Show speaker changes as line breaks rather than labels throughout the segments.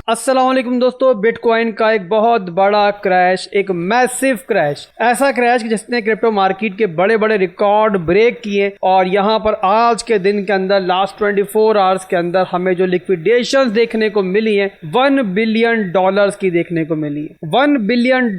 अस्सलाम वालेकुम दोस्तों, बिटकॉइन का एक बहुत बड़ा क्रैश, एक मैसिव क्रैश, ऐसा क्रैश जिसने क्रिप्टो मार्केट के बड़े बड़े रिकॉर्ड ब्रेक किए। और यहाँ पर आज के दिन के अंदर लास्ट 24 आवर्स के अंदर हमें जो लिक्विडेशंस देखने को मिली है $1 बिलियन की देखने को मिली है। $1 बिलियन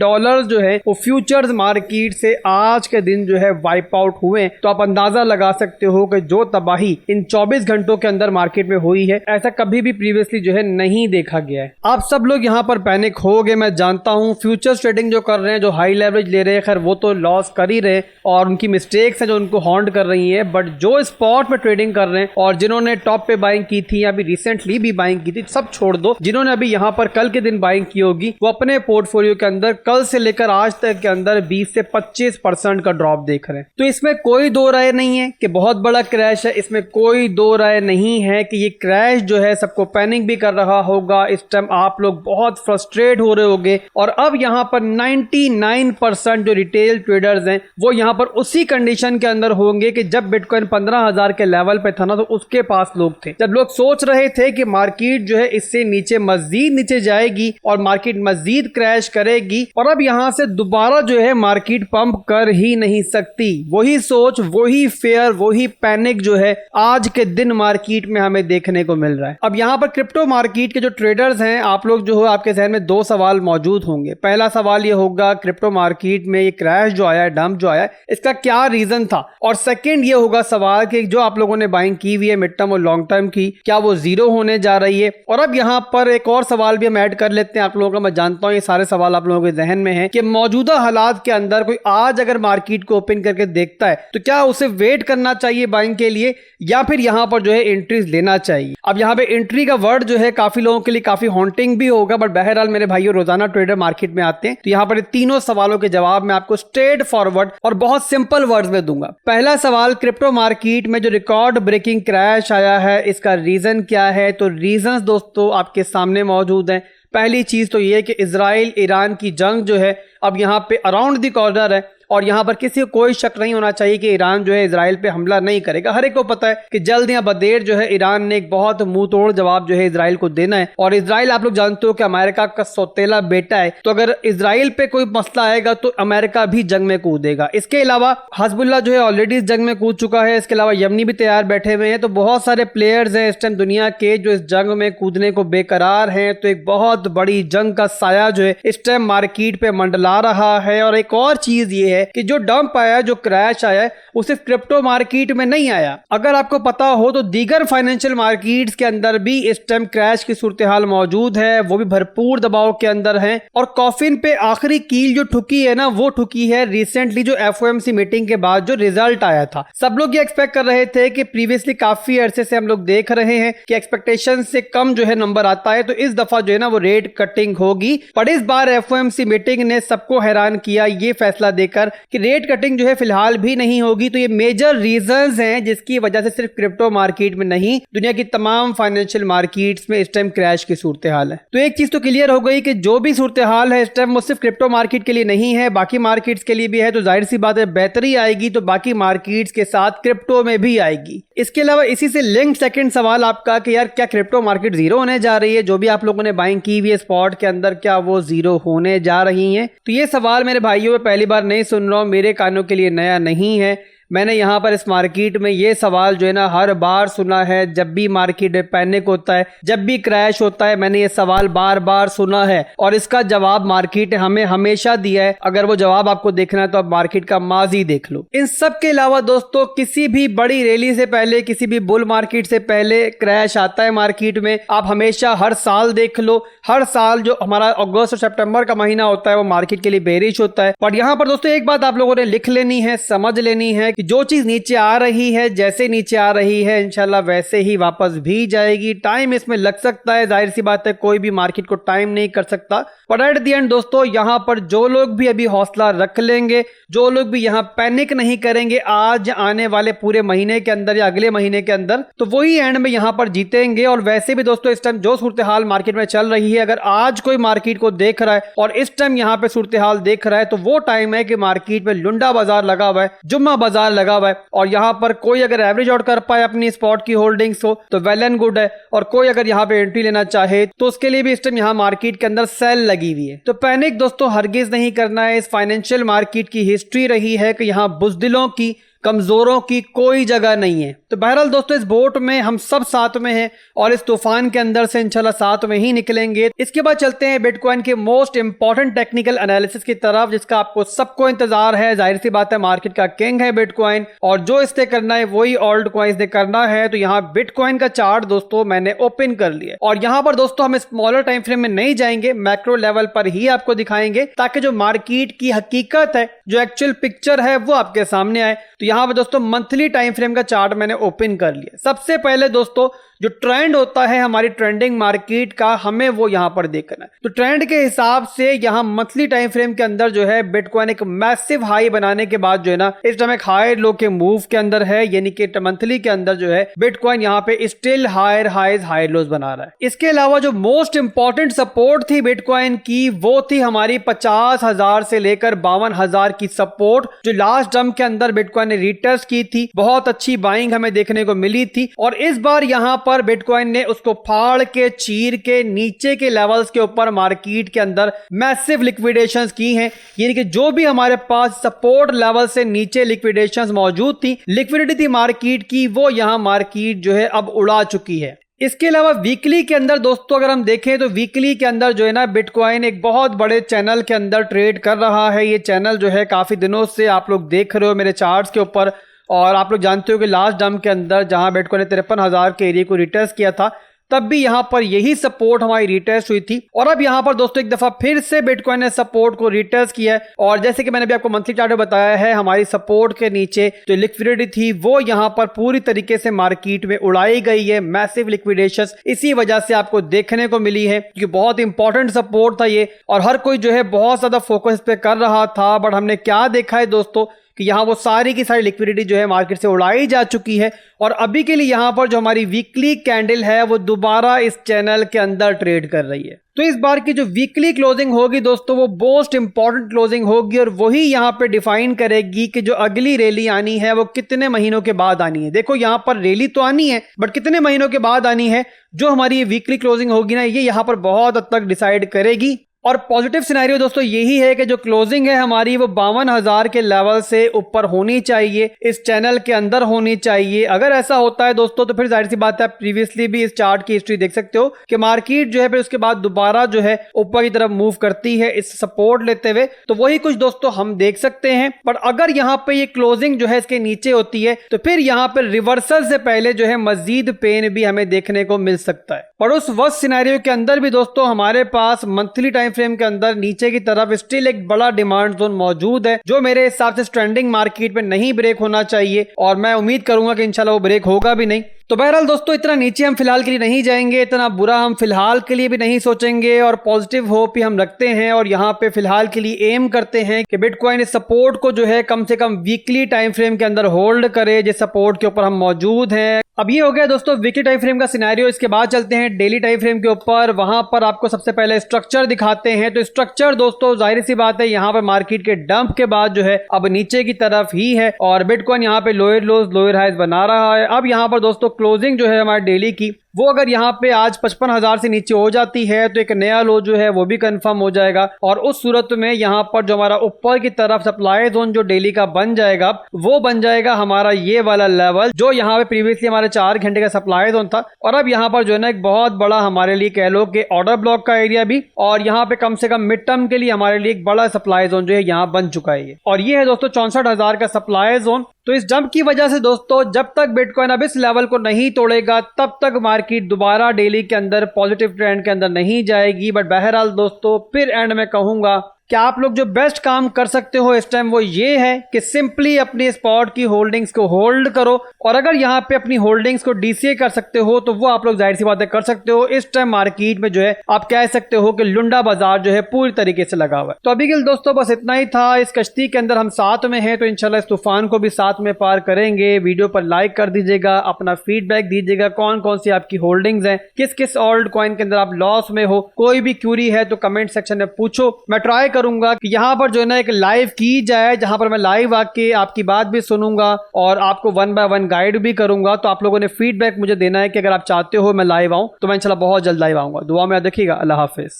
जो है वो फ्यूचर्स मार्केट से आज के दिन जो है वाइप आउट हुए। तो आप अंदाजा लगा सकते हो कि जो तबाही इन 24 घंटों के अंदर मार्केट में हुई है, ऐसा कभी भी प्रीवियसली जो है नहीं देखा गया है। आप सब लोग यहाँ पर पैनिक हो गए, मैं जानता हूँ। फ्यूचर्स ट्रेडिंग जो कर रहे हैं, जो हाई लेवरेज ले रहे हैं, खैर वो तो लॉस कर ही रहे और उनकी मिस्टेक्स है जो उनको हॉन्ट कर रही है। बट जो स्पॉट पे ट्रेडिंग कर रहे हैं और जिन्होंने टॉप पे बाइंग की थी, अभी रिसेंटली भी बाइंग की थी, सब छोड़ दो। जिन्होंने अभी यहाँ पर कल के दिन बाइंग की होगी, वो अपने पोर्टफोलियो के अंदर कल से लेकर आज तक के अंदर 20 से 25% का ड्रॉप देख रहे हैं। तो इसमें कोई दो राय नहीं है कि बहुत बड़ा क्रैश है, इसमें कोई दो राय नहीं है कि ये क्रैश जो है सबको पैनिक भी कर रहा होगा। इस टाइम आप लोग बहुत फ्रस्ट्रेट हो रहे होंगे। और अब यहाँ पर 99% जो रिटेल ट्रेडर्स हैं वो यहाँ पर उसी कंडीशन के अंदर होंगे कि जब बिटकॉइन 15,000 के लेवल पे था ना, तो उसके पास लोग थे। जब लोग सोच रहे थे कि मार्केट जो है इससे नीचे मजीद नीचे जाएगी और मार्केट मजीद क्रैश करेगी, और अब यहाँ से दोबारा जो है मार्केट पंप कर ही नहीं सकती। वही सोच, वही फेयर, वही पैनिक जो है आज के दिन मार्केट में हमें देखने को मिल रहा है। अब यहाँ पर क्रिप्टो मार्केट के जो ट्रेडर्स हैं, आप लोग जो हो, आपके जहन में दो सवाल मौजूद होंगे। पहला सवाल ये होगा, क्रिप्टो मार्केट में ये क्रैश जो आया है, डंप जो आया है, इसका क्या रीजन था। और सेकंड ये होगा सवाल कि जो आप लोगों ने बाइंग की हुई है मिड टर्म और लॉन्ग टर्म की, क्या वो जीरो होने जा रही है। और अब यहाँ पर एक और सवाल भी हम ऐड कर लेते हैं आप लोगों का। मैं जानता हूँ ये सारे सवाल आप लोगों के जहन में है कि मौजूदा हालात के अंदर कोई आज अगर मार्केट को ओपन करके देखता है तो क्या उसे वेट करना चाहिए बाइंग के लिए, या फिर यहाँ पर जो है एंट्रीज लेना चाहिए। अब यहाँ पे एंट्री का वर्ड जो है काफी लोगों के लिए काफी हॉन्टिंग भी होगा, बट बहरहाल मेरे भाइयों, रोजाना ट्रेडर मार्केट में आते हैं, तो यहाँ पर तीनों सवालों के जवाब मैं आपको स्ट्रेट फॉरवर्ड और बहुत सिंपल वर्ड्स में दूंगा। पहला सवाल, क्रिप्टो मार्केट में जो रिकॉर्ड ब्रेकिंग क्रैश आया है, इसका रीजन क्या है। तो रीजंस दोस्तों आपके सामने मौजूद हैं। पहली चीज तो ये है कि इजराइल ईरान की जंग जो है अब यहाँ पे अराउंड द कॉर्नर है, और यहाँ पर किसी को कोई शक नहीं होना चाहिए कि ईरान जो है इजराइल पे हमला नहीं करेगा। हर एक को पता है कि जल्द या बदेर जो है ईरान ने एक बहुत मुंह तोड़ जवाब जो है इजराइल को देना है। और इजराइल आप लोग जानते हो कि अमेरिका का सौतेला बेटा है, तो अगर इजराइल पे कोई मसला आएगा तो अमेरिका भी जंग में कूदेगा। इसके अलावा हिजबुल्लाह जो है ऑलरेडी इस जंग में कूद चुका है। इसके अलावा यमनी भी तैयार बैठे हुए हैं। तो बहुत सारे प्लेयर्स हैं इस टाइम दुनिया के जो इस जंग में कूदने को बेकरार हैं। तो एक बहुत बड़ी जंग का साया जो है इस टाइम मार्केट पे मंडला रहा है। और एक और चीज ये है कि जो डंप आया, जो क्रैश आया है, वो सिर्फ क्रिप्टो मार्केट में नहीं आया। अगर आपको पता हो तो दीगर फाइनेंशियल मार्केट्स के अंदर भी इस टाइम क्रैश की सूरत हाल मौजूद है, वो भी भरपूर दबाव के अंदर है। और कॉफिन पे आखिरी कील जो ठुकी है ना, वो ठुकी है रिसेंटली जो FOMC मीटिंग के बाद जो रिजल्ट आया था। सब लोग ये एक्सपेक्ट कर रहे थे कि प्रीवियसली काफी अरसे से हम लोग देख रहे हैं कि एक्सपेक्टेशन से कम जो है नंबर आता है, तो इस दफा जो है ना वो रेट कटिंग होगी। पर इस बार FOMC मीटिंग ने सबको हैरान किया ये फैसला देकर कि रेट कटिंग जो है फिलहाल भी नहीं होगी। तो ये मेजर रीजंस हैं जिसकी वजह से सिर्फ क्रिप्टो मार्केट में नहीं, दुनिया की तमाम फाइनेंशियल मार्केट्स में इस टाइम क्रैश की सूरत हाल है। तो एक चीज तो क्लियर हो गई कि जो भी सूरत हाल है इस टाइम वो सिर्फ क्रिप्टो मार्केट के लिए नहीं है, बाकी मार्केट्स के लिए भी है। तो जाहिर सी बात है बेहतरी आएगी तो बाकी मार्केट्स के साथ क्रिप्टो में भी आएगी। इसके अलावा इसी से लिंक सेकंड सवाल आपका कि यार क्या क्रिप्टो मार्केट जीरो होने जा रही है। जो भी आप लोगों ने बाइंग की हुई है स्पॉट के अंदर, क्या वो जीरो होने जा रही है। तो ये सवाल मेरे भाइयों में पहली बार नहीं सुन रहा हूं, मेरे कानों के लिए नया नहीं है। मैंने यहाँ पर इस मार्केट में ये सवाल जो है ना हर बार सुना है। जब भी मार्केट में पैनिक होता है, जब भी क्रैश होता है, मैंने ये सवाल बार बार सुना है और इसका जवाब मार्केट हमें हमेशा दिया है। अगर वो जवाब आपको देखना है तो आप मार्केट का माजी देख लो। इन सब के अलावा दोस्तों, किसी भी बड़ी रैली से पहले, किसी भी बुल मार्केट से पहले क्रैश आता है मार्केट में। आप हमेशा हर साल देख लो, हर साल जो हमारा अगस्त और सितंबर का महीना होता है वो मार्केट के लिए बेरिश होता है। पर यहाँ पर दोस्तों एक बात आप लोगों ने लिख लेनी है, समझ लेनी है कि जो चीज नीचे आ रही है, जैसे नीचे आ रही है, इंशाल्लाह वैसे ही वापस भी जाएगी। टाइम इसमें लग सकता है, जाहिर सी बात है, कोई भी मार्केट को टाइम नहीं कर सकता। पर एट द एंड दोस्तों, यहाँ पर जो लोग भी अभी हौसला रख लेंगे, जो लोग भी यहाँ पैनिक नहीं करेंगे आज आने वाले पूरे महीने के अंदर या अगले महीने के अंदर, तो वही एंड में यहाँ पर जीतेंगे। और वैसे भी दोस्तों इस टाइम जो सूरत हाल मार्केट में चल रही है, अगर आज कोई मार्केट को देख रहा है और इस टाइम यहाँ पे सूरत हाल देख रहा है, तो वो टाइम है कि मार्केट में लुंडा बाजार लगा हुआ है, जुम्मा बाजार लगातार लगा हुआ है और यहाँ पर कोई अगर एवरेज आउट कर पाए अपनी स्पॉट की होल्डिंग्स को तो वेल एंड गुड है, और कोई अगर यहाँ पे एंट्री लेना चाहे तो उसके लिए भी इस टाइम यहाँ मार्केट के अंदर सेल लगी हुई है। तो पैनिक दोस्तों हरगिज नहीं करना है। इस फाइनेंशियल मार्केट की हिस्ट्री रही है कि यहाँ बुज़दिलों की, कमजोरों की कोई जगह नहीं है। तो बहरहाल दोस्तों इस बोट में हम सब साथ में हैं और इस तूफान के अंदर से इंशाल्लाह साथ में ही निकलेंगे। इसके बाद चलते हैं बिटकॉइन के मोस्ट इंपॉर्टेंट टेक्निकल एनालिसिस की तरफ, जिसका आपको सबको इंतजार है। जाहिर सी बात है मार्केट का किंग है बिटकॉइन, और जो इसने करना है वही ऑल्ट कॉइन्स ने करना है। तो यहाँ बिटकॉइन का चार्ट दोस्तों मैंने ओपन कर लिया और यहाँ पर दोस्तों हम स्मॉलर टाइम फ्रेम में नहीं जाएंगे, मैक्रो लेवल पर ही आपको दिखाएंगे ताकि जो मार्केट की हकीकत है, जो एक्चुअल पिक्चर है वो आपके सामने आए। तो यहाँ पर दोस्तों मंथली टाइम फ्रेम का चार्ट मैंने ओपन कर लिया। सबसे पहले दोस्तों जो ट्रेंड होता है हमारी ट्रेंडिंग मार्केट का, हमें वो यहां पर देखना है। तो ट्रेंड के हिसाब से यहां मंथली टाइम फ्रेम के अंदर जो है बिटकॉइन एक मैसिव हाई बनाने के बाद जो है ना इस टाइम एक हायर लो के मूव के अंदर है, यानी कि मंथली के अंदर जो है बिटकॉइन यहां पे still higher highs higher lows बना रहा है। इसके अलावा जो मोस्ट इंपॉर्टेंट सपोर्ट थी बिटकॉइन की वो थी हमारी 50,000 से लेकर 52,000 की सपोर्ट, जो लास्ट डंप के अंदर बिटकॉइन ने रीटेस्ट की थी। बहुत अच्छी बाइंग हमें देखने को मिली थी और इस बार यहां पर बिटकॉइन ने उसको फाड़ के चीर के नीचे के लेवल्स के ऊपर मार्केट के अंदर मैसिव लिक्विडेशंस की हैं, यानी कि जो भी हमारे पास सपोर्ट लेवल से नीचे लिक्विडेशंस मौजूद थी, लिक्विडिटी थी मार्केट की, वो यहां मार्केट जो है अब उड़ा चुकी है। इसके अलावा वीकली के अंदर दोस्तों अगर हम देखें तो वीकली के अंदर जो है ना बिटकॉइन एक बहुत बड़े चैनल के अंदर ट्रेड कर रहा है। ये चैनल जो है काफी दिनों से आप लोग देख रहे हो मेरे चार्ट्स के ऊपर, और आप लोग जानते हो कि लास्ट डंप के अंदर जहां बिटकॉइन ने 53,000 के एरिया को रिटेस्ट किया था तब भी यहां पर यही सपोर्ट हमारी रिटेस्ट हुई थी, और अब यहां पर दोस्तों एक दफा फिर से बिटकॉइन ने सपोर्ट को रिटेस्ट किया है। और जैसे कि मैंने भी आपको मंथली चार्ट में बताया है, हमारी सपोर्ट के नीचे जो लिक्विडिटी थी वो यहां पर पूरी तरीके से मार्केट में उड़ाई गई है। मैसिव लिक्विडेशन इसी वजह से आपको देखने को मिली है, क्योंकि बहुत इंपॉर्टेंट सपोर्ट था ये और हर कोई जो है बहुत ज्यादा फोकस पे कर रहा था। बट हमने क्या देखा है दोस्तों कि यहां वो सारी की सारी लिक्विडिटी जो है मार्केट से उड़ाई जा चुकी है, और अभी के लिए यहां पर जो हमारी वीकली कैंडल है वो दोबारा इस चैनल के अंदर ट्रेड कर रही है। तो इस बार की जो वीकली क्लोजिंग होगी दोस्तों वो मोस्ट इंपॉर्टेंट क्लोजिंग होगी और वही यहां पे डिफाइन करेगी कि जो अगली रैली आनी है वो कितने महीनों के बाद आनी है। देखो यहां पर रैली तो आनी है बट कितने महीनों के बाद आनी है, जो हमारी वीकली क्लोजिंग होगी ना ये यहां पर बहुत हद तक डिसाइड करेगी। और पॉजिटिव सिनेरियो दोस्तों यही है कि जो क्लोजिंग है हमारी वो 52,000 के लेवल से ऊपर होनी चाहिए, इस चैनल के अंदर होनी चाहिए। अगर ऐसा होता है दोस्तों तो फिर जाहिर सी बात है, प्रीवियसली भी इस चार्ट की हिस्ट्री देख सकते हो कि मार्केट जो है फिर उसके बाद दोबारा जो है ऊपर की तरफ मूव करती है इस सपोर्ट लेते हुए। तो वही कुछ दोस्तों हम देख सकते हैं। पर अगर यहाँ पे ये क्लोजिंग जो है इसके नीचे होती है तो फिर यहाँ पर रिवर्सल से पहले जो है मजीद पेन भी हमें देखने को मिल सकता है। पर उस वर्स्ट सिनेरियो के अंदर भी दोस्तों हमारे पास मंथली टाइम फ्रेम के अंदर नीचे की तरफ स्टिल एक बड़ा डिमांड जोन मौजूद है, जो मेरे हिसाब से ट्रेंडिंग मार्केट में नहीं ब्रेक होना चाहिए, और मैं उम्मीद करूंगा कि इंशाल्लाह वो ब्रेक होगा भी नहीं। तो बहरहाल दोस्तों इतना नीचे हम फिलहाल के लिए नहीं जाएंगे, इतना बुरा हम फिलहाल के लिए भी नहीं सोचेंगे, और पॉजिटिव होप ही हम रखते हैं और यहाँ पे फिलहाल के लिए एम करते हैं कि बिटकॉइन इस सपोर्ट को जो है कम से कम वीकली टाइम फ्रेम के अंदर होल्ड करे, जिस सपोर्ट के ऊपर हम मौजूद हैं। अब ये हो गया दोस्तों वीकली टाइम फ्रेम का सिनेरियो। इसके बाद चलते हैं डेली टाइम फ्रेम के ऊपर। वहां पर आपको सबसे पहले स्ट्रक्चर दिखाते हैं। तो स्ट्रक्चर दोस्तों जाहिर सी बात है यहाँ पर मार्केट के डंप के बाद जो है अब नीचे की तरफ ही है और बिटकॉइन यहाँ पे लोअर लोज लोअर हाइज बना रहा है। अब यहाँ पर दोस्तों क्लोजिंग जो है हमारे डेली की वो अगर यहाँ पे आज 55,000 से नीचे हो जाती है तो एक नया लो जो है वो भी कंफर्म हो जाएगा, और उस सूरत में यहाँ पर जो हमारा ऊपर की तरफ सप्लाई जोन जो डेली का बन जाएगा वो बन जाएगा हमारा ये वाला लेवल, जो यहाँ पे प्रीवियसली हमारे 4 घंटे का सप्लाई जोन था। और अब यहाँ पर जो है ना एक बहुत बड़ा हमारे लिए कह लो कि ऑर्डर ब्लॉक का एरिया भी, और यहाँ पे कम से कम मिड टर्म के लिए हमारे लिए एक बड़ा सप्लाई जोन जो है यहाँ बन चुका है, और ये है दोस्तों 64,000 का सप्लाई जोन। तो इस जंप की वजह से दोस्तों जब तक बिटकॉइन अब इस लेवल को नहीं तोड़ेगा तब तक मार्केट दोबारा डेली के अंदर पॉजिटिव ट्रेंड के अंदर नहीं जाएगी। बट बहरहाल दोस्तों फिर एंड में कहूंगा कि आप लोग जो बेस्ट काम कर सकते हो इस टाइम वो ये है कि सिंपली अपनी स्पॉट की होल्डिंग्स को होल्ड करो, और अगर यहाँ पे अपनी होल्डिंग्स को डीसीए कर सकते हो तो वो आप लोग जाहिर सी बातें कर सकते हो। इस टाइम मार्केट में जो है आप कह सकते हो कि लुंडा बाजार जो है पूरी तरीके से लगा हुआ है। तो अभी के लिए दोस्तों बस इतना ही था। इस कश्ती के अंदर हम साथ में हैं, तो इंशाल्लाह इस तूफान को भी साथ में पार करेंगे। वीडियो पर लाइक कर दीजिएगा, अपना फीडबैक दीजिएगा, कौन कौन सी आपकी होल्डिंग्स हैं, किस किस ऑल्ट कॉइन के अंदर आप लॉस में हो, कोई भी क्यूरी है तो कमेंट सेक्शन में पूछो, मैं ट्राई करूंगा कि यहाँ पर जो है ना एक लाइव की जाए, जहां पर मैं लाइव आके आपकी बात भी सुनूंगा और आपको 1 बाय 1 गाइड भी करूंगा। तो आप लोगों ने फीडबैक मुझे देना है कि अगर आप चाहते हो मैं लाइव आऊं, तो मैं इंशाल्लाह बहुत जल्द लाइव आऊंगा। दुआ में याद रखिएगा। अल्लाह हाफिज।